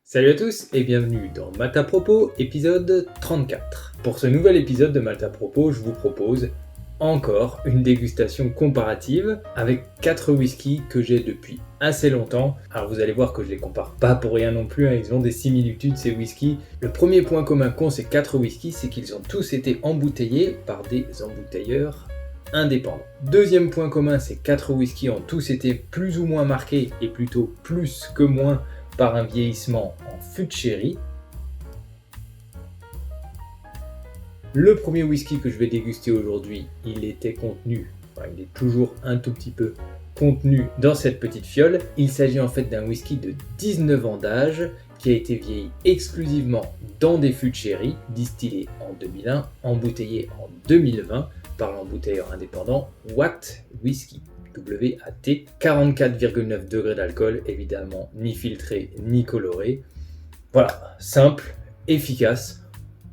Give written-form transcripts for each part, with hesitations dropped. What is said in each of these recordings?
Salut à tous et bienvenue dans Malte à propos, épisode 34. Pour ce nouvel épisode de Malte à propos, je vous propose encore une dégustation comparative avec 4 whiskies que j'ai depuis assez longtemps. Alors vous allez voir que je les compare pas pour rien non plus, ils ont des similitudes ces whiskies. Le premier point commun qu'ont ces 4 whiskies, c'est qu'ils ont tous été embouteillés par des embouteilleurs indépendants. Deuxième point commun, ces 4 whiskies ont tous été plus ou moins marqués, et plutôt plus que moins, par un vieillissement en fût de sherry. Le premier whisky que je vais déguster aujourd'hui, il était contenu, il est toujours un tout petit peu contenu dans cette petite fiole. Il s'agit en fait d'un whisky de 19 ans d'âge qui a été vieilli exclusivement dans des fûts de sherry, distillé en 2001, embouteillé en 2020 par l'embouteilleur indépendant Watt Whisky. WAT, 44,9 degrés d'alcool, évidemment ni filtré ni coloré. Voilà, simple, efficace,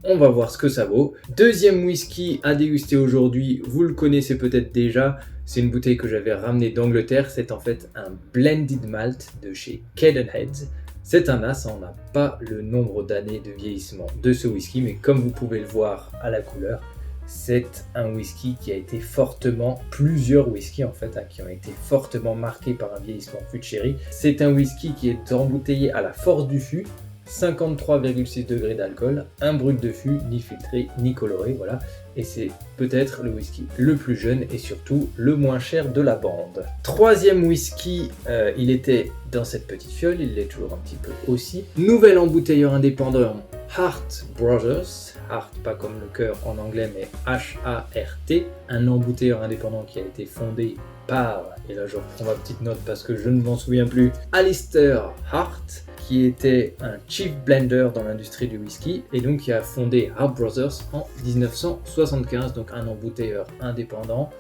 on va voir ce que ça vaut. Deuxième whisky à déguster aujourd'hui, vous le connaissez peut-être déjà, c'est une bouteille que j'avais ramenée d'Angleterre, c'est en fait un blended malt de chez Cadenhead. C'est un as, on n'a pas le nombre d'années de vieillissement de ce whisky, mais comme vous pouvez le voir à la couleur, c'est un whisky qui a été plusieurs whiskies en fait, qui ont été fortement marqués par un vieillissement fût de sherry. C'est un whisky qui est embouteillé à la force du fût, 53,6 degrés d'alcool, un brut de fût, ni filtré ni coloré, voilà. Et c'est peut-être le whisky le plus jeune et surtout le moins cher de la bande. Troisième whisky, il était dans cette petite fiole, il l'est toujours un petit peu aussi. Nouvel embouteilleur indépendant, Hart Brothers. Hart, pas comme le cœur en anglais, mais H-A-R-T. Un embouteilleur indépendant qui a été fondé par, et là je reprends ma petite note parce que je ne m'en souviens plus, Alistair Hart, qui était un chief blender dans l'industrie du whisky et donc qui a fondé Hart Brothers en 1975, donc un embouteilleur indépendant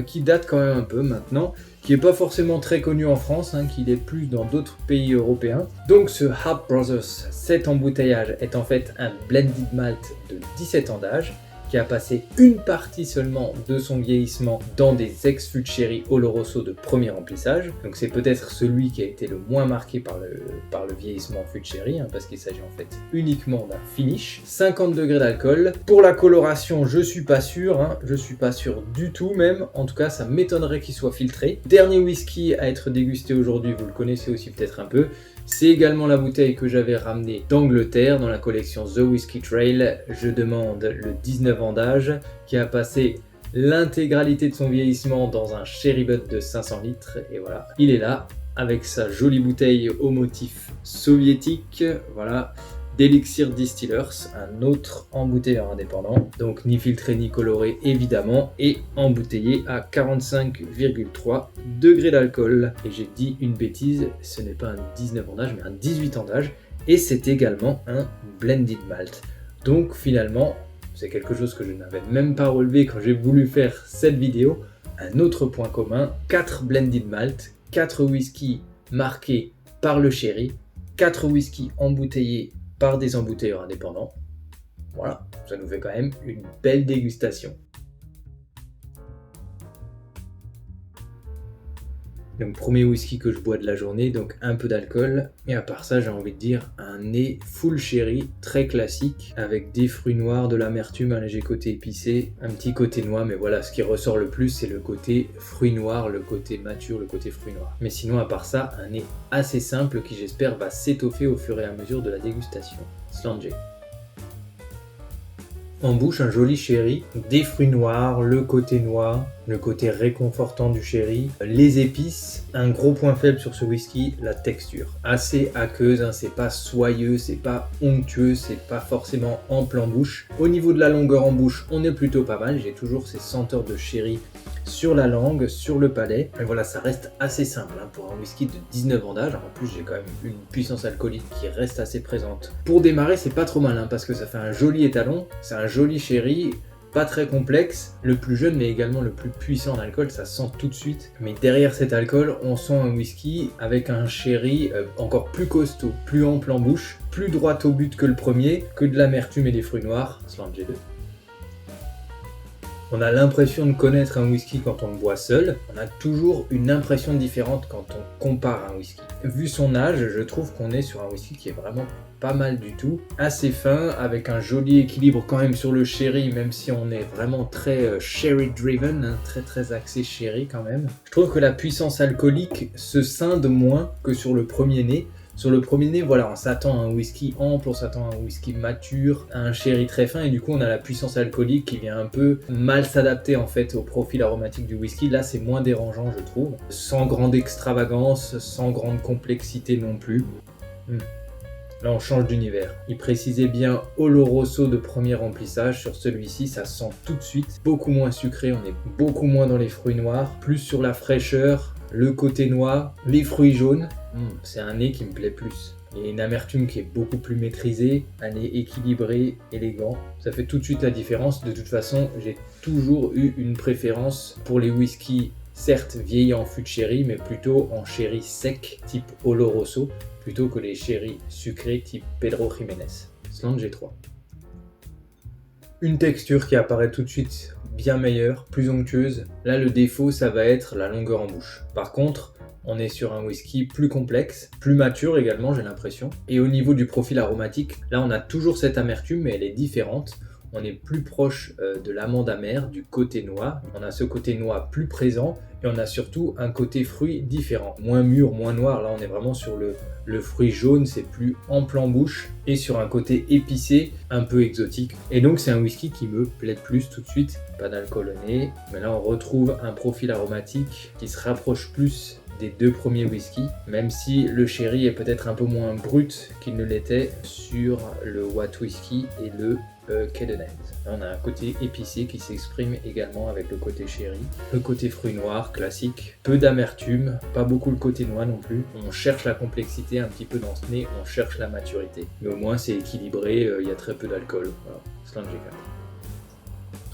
qui date quand même un peu maintenant, qui n'est pas forcément très connu en France, qu'il est plus dans d'autres pays européens. Donc ce Hart Brothers, cet embouteillage est en fait un blended malt de 17 ans d'âge, qui a passé une partie seulement de son vieillissement dans des ex-fûts de sherry Oloroso de premier remplissage. Donc c'est peut-être celui qui a été le moins marqué par le vieillissement en fût de sherry, parce qu'il s'agit en fait uniquement d'un finish. 50 degrés d'alcool. Pour la coloration, je suis pas sûr, je suis pas sûr du tout même. En tout cas, ça m'étonnerait qu'il soit filtré. Dernier whisky à être dégusté aujourd'hui, vous le connaissez aussi peut-être un peu. C'est également la bouteille que j'avais ramenée d'Angleterre dans la collection The Whisky Trail. Je demande le 19 ans d'âge qui a passé l'intégralité de son vieillissement dans un sherry butt de 500 litres. Et voilà, il est là avec sa jolie bouteille au motif soviétique. Voilà, d'Elixir Distillers, un autre embouteilleur indépendant, donc ni filtré ni coloré évidemment, et embouteillé à 45,3 degrés d'alcool. Et j'ai dit une bêtise, ce n'est pas un 19 ans d'âge mais un 18 ans d'âge, et c'est également un blended malt. Donc finalement, c'est quelque chose que je n'avais même pas relevé quand j'ai voulu faire cette vidéo, un autre point commun, 4 blended malt, 4 whiskies marqués par le sherry, 4 whiskies embouteillés par des embouteilleurs indépendants. Voilà, ça nous fait quand même une belle dégustation. Donc premier whisky que je bois de la journée, donc un peu d'alcool, et à part ça j'ai envie de dire un nez full sherry, très classique, avec des fruits noirs, de l'amertume, un léger côté épicé, un petit côté noix, mais voilà, ce qui ressort le plus c'est le côté fruits noirs, le côté mature, le côté fruits noirs. Mais sinon à part ça, un nez assez simple qui j'espère va s'étoffer au fur et à mesure de la dégustation. Slange. En bouche, un joli sherry, des fruits noirs, le côté noix, le côté réconfortant du sherry, les épices. Un gros point faible sur ce whisky, la texture. Assez aqueuse, c'est pas soyeux, c'est pas onctueux, c'est pas forcément ample en bouche. Au niveau de la longueur en bouche, on est plutôt pas mal, j'ai toujours ces senteurs de sherry sur la langue, sur le palais. Et voilà, ça reste assez simple pour un whisky de 19 ans d'âge. En plus, j'ai quand même une puissance alcoolique qui reste assez présente. Pour démarrer, c'est pas trop mal parce que ça fait un joli étalon. C'est un joli sherry, pas très complexe, le plus jeune mais également le plus puissant en alcool, ça sent tout de suite. Mais derrière cet alcool, on sent un whisky avec un sherry encore plus costaud, plus ample en bouche, plus droit au but que le premier, que de l'amertume et des fruits noirs. Slange 2. On a l'impression de connaître un whisky quand on le boit seul, on a toujours une impression différente quand on compare un whisky. Vu son âge, je trouve qu'on est sur un whisky qui est vraiment pas mal du tout, assez fin, avec un joli équilibre quand même sur le sherry, même si on est vraiment très sherry driven, hein, très axé sherry quand même. Je trouve que la puissance alcoolique se scinde moins que sur le premier nez. Sur le premier nez, voilà, on s'attend à un whisky ample, on s'attend à un whisky mature, à un sherry très fin, et du coup on a la puissance alcoolique qui vient un peu mal s'adapter en fait au profil aromatique du whisky. Là c'est moins dérangeant je trouve, sans grande extravagance, sans grande complexité non plus. Là on change d'univers. Il précisait bien Oloroso de premier remplissage, sur celui-ci ça sent tout de suite beaucoup moins sucré, on est beaucoup moins dans les fruits noirs, plus sur la fraîcheur, le côté noix, les fruits jaunes. C'est un nez qui me plaît plus. Il y a une amertume qui est beaucoup plus maîtrisée, un nez équilibré, élégant. Ça fait tout de suite la différence. De toute façon, j'ai toujours eu une préférence pour les whiskies, certes vieillis en fût de sherry, mais plutôt en sherry sec, type Oloroso, plutôt que les sherry sucrés type Pedro Jiménez. Slant G3. Une texture qui apparaît tout de suite bien meilleure, plus onctueuse. Là, le défaut, ça va être la longueur en bouche. Par contre, on est sur un whisky plus complexe, plus mature également, j'ai l'impression. Et au niveau du profil aromatique, là, on a toujours cette amertume, mais elle est différente. On est plus proche de l'amande amère, du côté noix. On a ce côté noix plus présent et on a surtout un côté fruit différent. Moins mûr, moins noir. Là, on est vraiment sur le fruit jaune, c'est plus ample en bouche et sur un côté épicé, un peu exotique. Et donc, c'est un whisky qui me plaît plus tout de suite. Pas d'alcool au nez. Mais là, on retrouve un profil aromatique qui se rapproche plus des deux premiers whiskies, même si le sherry est peut-être un peu moins brut qu'il ne l'était sur le What Whisky et le Cabernet. On a un côté épicé qui s'exprime également avec le côté sherry, le côté fruits noirs classique, peu d'amertume, pas beaucoup le côté noix non plus. On cherche la complexité un petit peu dans ce nez, on cherche la maturité, mais au moins c'est équilibré, il y a très peu d'alcool. Voilà, Slant G4.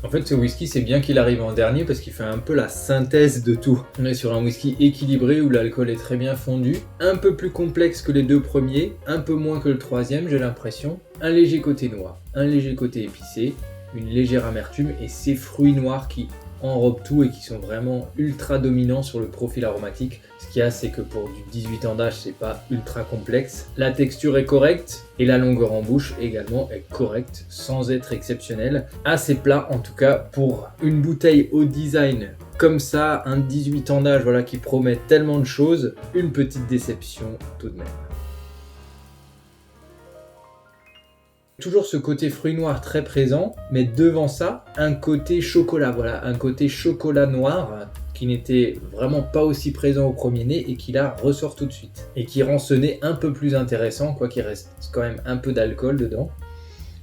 En fait, ce whisky, c'est bien qu'il arrive en dernier parce qu'il fait un peu la synthèse de tout. On est sur un whisky équilibré où l'alcool est très bien fondu, un peu plus complexe que les deux premiers, un peu moins que le troisième, j'ai l'impression. Un léger côté noir, un léger côté épicé, une légère amertume et ces fruits noirs qui enrobent tout et qui sont vraiment ultra dominants sur le profil aromatique. Ce qu'il y a, c'est que pour du 18 ans d'âge, c'est pas ultra complexe. La texture est correcte et la longueur en bouche également est correcte, sans être exceptionnelle. Assez plat en tout cas pour une bouteille au design comme ça, un 18 ans d'âge voilà, qui promet tellement de choses, une petite déception tout de même. Toujours ce côté fruit noir très présent, mais devant ça, un côté chocolat, voilà, un côté chocolat noir qui n'était vraiment pas aussi présent au premier nez et qui là ressort tout de suite. Et qui rend ce nez un peu plus intéressant, quoi qu'il reste quand même un peu d'alcool dedans.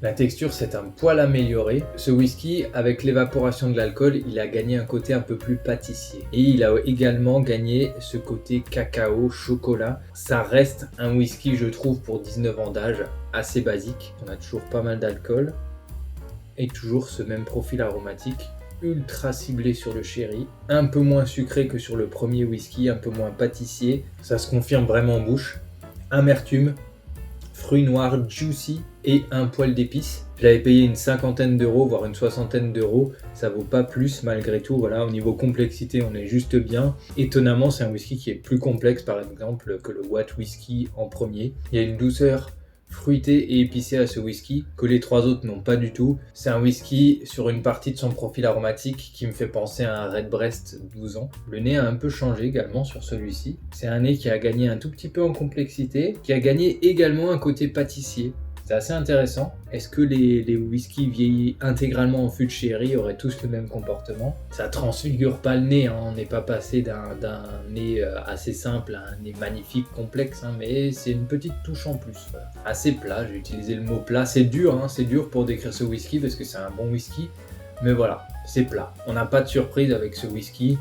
La texture s'est un poil améliorée. Ce whisky, avec l'évaporation de l'alcool, il a gagné un côté un peu plus pâtissier. Et il a également gagné ce côté cacao, chocolat. Ça reste un whisky, je trouve, pour 19 ans d'âge, assez basique. On a toujours pas mal d'alcool. Et toujours ce même profil aromatique, ultra ciblé sur le sherry. Un peu moins sucré que sur le premier whisky, un peu moins pâtissier. Ça se confirme vraiment en bouche. Amertume, fruits noirs juicy et un poil d'épices. J'avais payé une 50aine d'euros, voire une 60aine d'euros. Ça vaut pas plus malgré tout. Voilà, au niveau complexité, on est juste bien. Étonnamment, c'est un whisky qui est plus complexe, par exemple, que le What Whisky en premier. Il y a une douceur fruité et épicé à ce whisky que les trois autres n'ont pas du tout. C'est un whisky sur une partie de son profil aromatique qui me fait penser à un Redbreast 12 ans. Le nez a un peu changé également sur celui-ci. C'est un nez qui a gagné un tout petit peu en complexité, qui a gagné également un côté pâtissier. C'est assez intéressant. Est-ce que les whiskies vieillis intégralement en fût de sherry auraient tous le même comportement? Ça transfigure pas le nez, hein. On n'est pas passé d'un nez assez simple à un nez magnifique, complexe, hein, mais c'est une petite touche en plus. Voilà. Assez plat, j'ai utilisé le mot plat. C'est dur, hein, c'est dur pour décrire ce whisky parce que c'est un bon whisky, mais voilà, c'est plat. On n'a pas de surprise avec ce whisky.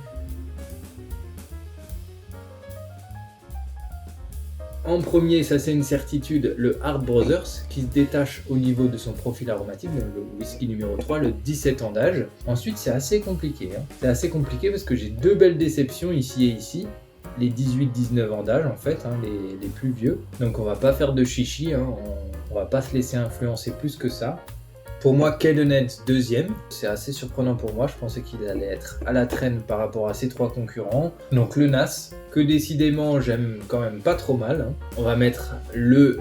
En premier, ça c'est une certitude, le Hart Brothers qui se détache au niveau de son profil aromatique, donc le whisky numéro 3, le 17 ans d'âge. Ensuite, c'est assez compliqué. C'est assez compliqué parce que j'ai deux belles déceptions ici et ici. Les 18-19 ans d'âge en fait, les plus vieux. Donc on va pas faire de chichi, on va pas se laisser influencer plus que ça. Pour moi, Cabernet deuxième, c'est assez surprenant pour moi, je pensais qu'il allait être à la traîne par rapport à ses 3 concurrents. Donc le Nas, que décidément j'aime quand même pas trop mal. On va mettre le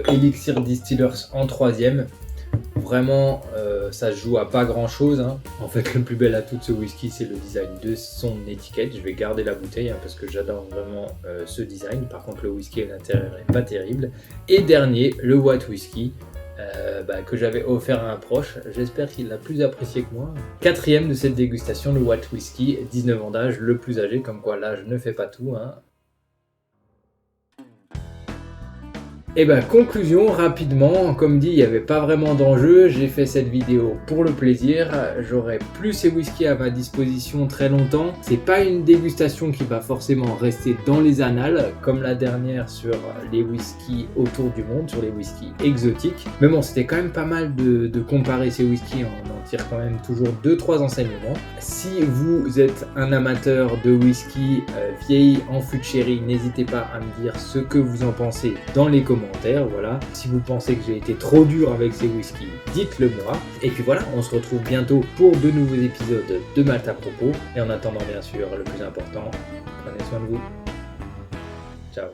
Elixir Distillers en troisième. Vraiment, ça se joue à pas grand chose. En fait, le plus bel atout de ce whisky, c'est le design de son étiquette. Je vais garder la bouteille parce que j'adore vraiment ce design. Par contre, le whisky à l'intérieur est pas terrible. Et dernier, le White Whisky. Que j'avais offert à un proche, j'espère qu'il l'a plus apprécié que moi. Quatrième de cette dégustation, le White Whisky, 19 ans d'âge, le plus âgé, comme quoi l'âge ne fait pas tout. Et conclusion, rapidement, comme dit, il n'y avait pas vraiment d'enjeu, j'ai fait cette vidéo pour le plaisir, j'aurai plus ces whiskies à ma disposition très longtemps. C'est pas une dégustation qui va forcément rester dans les annales, comme la dernière sur les whiskies autour du monde, sur les whiskies exotiques. Mais bon, c'était quand même pas mal de comparer ces whiskies, on en tire quand même toujours 2-3 enseignements. Si vous êtes un amateur de whisky vieilli en fût de sherry, n'hésitez pas à me dire ce que vous en pensez dans les commentaires. Voilà. Si vous pensez que j'ai été trop dur avec ces whiskies, dites-le moi. Et puis voilà, on se retrouve bientôt pour de nouveaux épisodes de Malte à propos. Et en attendant, bien sûr, le plus important, prenez soin de vous. Ciao.